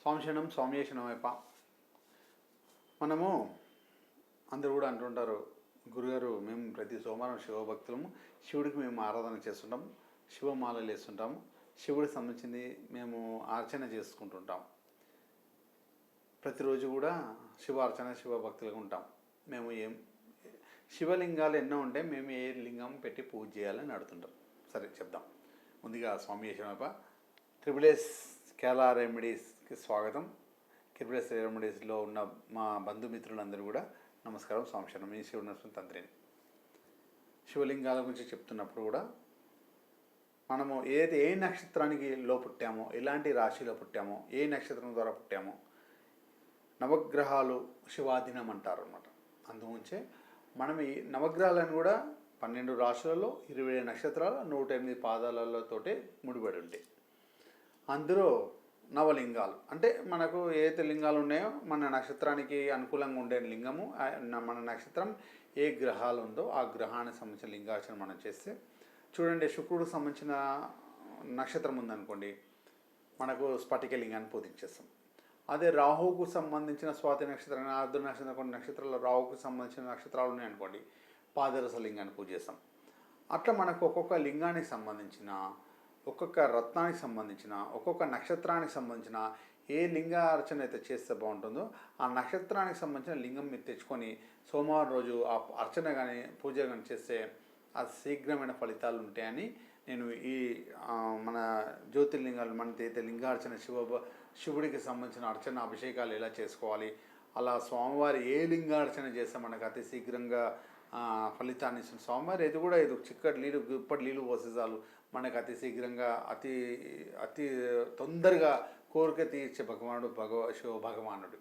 స్వామిశరణం స్వామియేశనమయ్యప్ప. మనము అందరూ కూడా అంటుంటారు, గురుగారు మేము ప్రతి సోమవారం శివభక్తులము, శివుడికి మేము ఆరాధన చేస్తుంటాం, శివమాలలు వేస్తుంటాము, శివుడికి సంబంధించింది మేము అర్చన చేసుకుంటుంటాం. ప్రతిరోజు కూడా శివార్చన శివభక్తులుగా ఉంటాం. మేము శివలింగాలు ఎన్నో ఉంటే మేము ఏ లింగం పెట్టి పూజ చేయాలని అడుగుతుంటాం. సరే చెప్దాం. ముందుగా స్వామియేశనమయ్యప్ప. ట్రిపుల్ కేరళ రెమెడీస్కి స్వాగతం. ట్రిపుల్ రెమెడీస్లో ఉన్న మా బంధుమిత్రులందరూ కూడా నమస్కారం. స్వామిశరణం. మీ శివుడు తంత్రిని. శివలింగాల గురించి చెప్తున్నప్పుడు కూడా మనము ఏ నక్షత్రానికి పుట్టామో, ఎలాంటి రాశిలో పుట్టామో, ఏ నక్షత్రం ద్వారా పుట్టామో, నవగ్రహాలు శివాధీనం అంటారు అన్నమాట. అందుగురించే మనం ఈ నవగ్రహాలను కూడా 12 రాశులలో 27 నక్షత్రాలు 108 పాదాలతోటే ముడిపడి ఉంటాయి. అందులో నవలింగాలు అంటే మనకు ఏదైతే లింగాలు ఉన్నాయో మన నక్షత్రానికి అనుకూలంగా ఉండే లింగము, మన నక్షత్రం ఏ గ్రహాలు ఉందో ఆ గ్రహానికి సంబంధించిన లింగార్చన మనం చేస్తే, చూడండి, శుక్రుడికి సంబంధించిన నక్షత్రం ఉందనుకోండి, మనకు స్ఫటిక లింగాన్ని పూజించేస్తాం. అదే రాహువుకు సంబంధించిన స్వాతి నక్షత్రం, ఆర్ద్ర నక్షత్రం, కొన్ని నక్షత్రాల్లో రాహువుకు సంబంధించిన నక్షత్రాలు ఉన్నాయనుకోండి, పాదరస లింగాన్ని పూజిస్తాం. అట్లా మనకు ఒక్కొక్క లింగానికి సంబంధించిన, ఒక్కొక్క రత్నానికి సంబంధించిన, ఒక్కొక్క నక్షత్రానికి సంబంధించిన ఏ లింగార్చన అయితే చేస్తే బాగుంటుందో ఆ నక్షత్రానికి సంబంధించిన లింగం మీరు తెచ్చుకొని సోమవారం రోజు ఆ అర్చన కానీ పూజ కానీ చేస్తే అది శీఘ్రమైన ఫలితాలు ఉంటాయని నేను ఈ మన జ్యోతిర్లింగాలు, మన అయితే లింగార్చన శివుడికి సంబంధించిన అర్చన అభిషేకాలు ఎలా చేసుకోవాలి, అలా స్వామివారి ఏ లింగార్చన చేస్తే మనకు అతి శీఘ్రంగా ఫలితాన్ని ఇస్తుంది. స్వామివారి ఇది కూడా ఇది చిక్కటి నీళ్ళు, గుప్పటి నీళ్ళు పోసే చాలు మనకు అతి శీఘ్రంగా అతి తొందరగా కోరిక తీర్చే శివ భగవానుడు.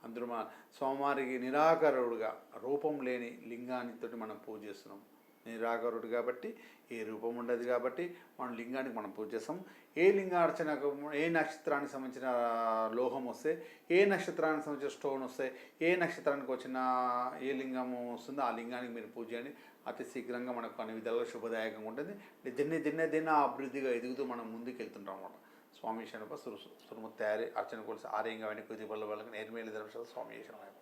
అందులో మన స్వామివారికి నిరాకారుడుగా, రూపం లేని లింగానితోటి మనం పూజ చేస్తున్నాం. నిరాకారుడు కాబట్టి ఏ రూపం ఉండదు కాబట్టి మనం లింగానికి మనం పూజ చేస్తాం. ఏ లింగార్చనకు ఏ నక్షత్రానికి సంబంధించిన లోహం వస్తే, ఏ నక్షత్రానికి సంబంధించిన స్టోన్ వస్తే, ఏ నక్షత్రానికి వచ్చిన ఏ లింగము వస్తుందో ఆ లింగానికి మీరు పూజ చేయండి. అతి శీఘ్రంగా మనకు అన్ని విధాలుగా శుభదాయకంగా ఉంటుంది. దిన్న అభివృద్ధిగా ఎదుగుతూ మనం ముందుకు వెళ్తుంటాం అన్నమాట. స్వామి శరణప్ప. సురుము తయారీ అర్చన కొలిసి ఆర్యంగా వెనక్కి వల్ల వాళ్ళకి నేర్మేలి ధర్మశాల స్వామి శరణప్ప.